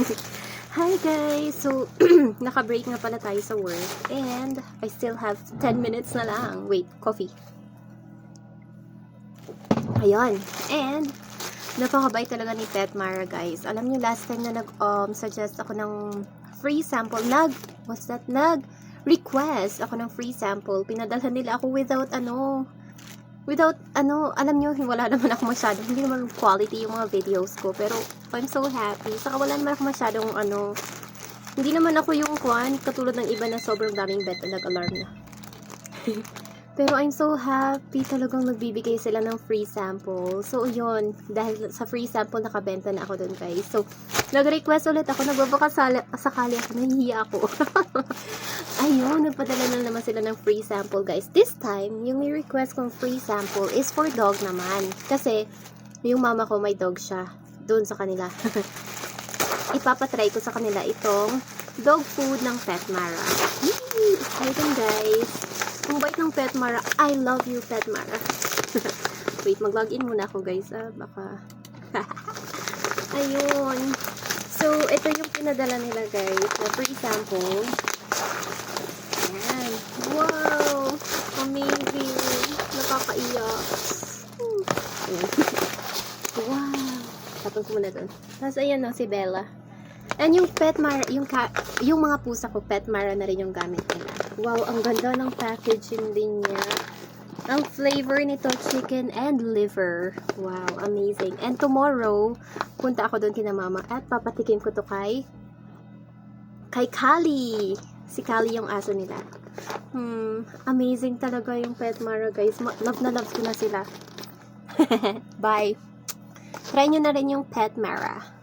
Hi guys! So, naka-break nga pala tayo sa work and I still have 10 minutes na lang. Wait, coffee. Ayun. And, napakabait talaga ni Pet Mara guys. Alam niyo last time na nag-suggest ako ng free sample. Nag-request ako ng free sample. Pinadalhan nila ako without alam nyo, wala naman ako masyadong, hindi naman quality yung mga videos ko, pero I'm so happy. Saka wala naman ako masyadong hindi naman ako yung katulad ng iba na sobrang daming bet na nag-alarm na. Pero I'm so happy, talagang nagbibigay sila ng free sample. So, yun, dahil sa free sample, nakabenta na ako dun guys. So, nag-request ulit ako, nagbabaka sakali ako, nahihiya ako. Ayun, nagpadala na naman sila ng free sample guys. This time, yung ni-request kong free sample is for dog naman. Kasi, yung mama ko may dog siya doon sa kanila. Ipapatry ko sa kanila itong dog food ng Pet Mara. Yee! Exciting guys! Ang bait ng Pet Mara. I love you, Pet Mara. Wait, mag-login muna ako guys. Baka... Ayun. So, ito yung pinadala nila guys. Na free sample. Ayan. Wow! Amazing! Nakakaiyak. Ayan. Wow! Tapos muna dun. Tapos ayan no, si Bella. And yung Pet Mara, yung mga pusa ko, Pet Mara na rin yung gamit nila. Wow, ang ganda ng packaging din niya. Ang flavor nito, chicken and liver. Wow, amazing. And tomorrow, punta ako doon kina mama at papatikim ko to kay Kali. Si Kali yung aso nila. Amazing talaga yung Pet Mara guys. Love na love ko na sila. Bye. Try nyo na rin yung Pet Mara.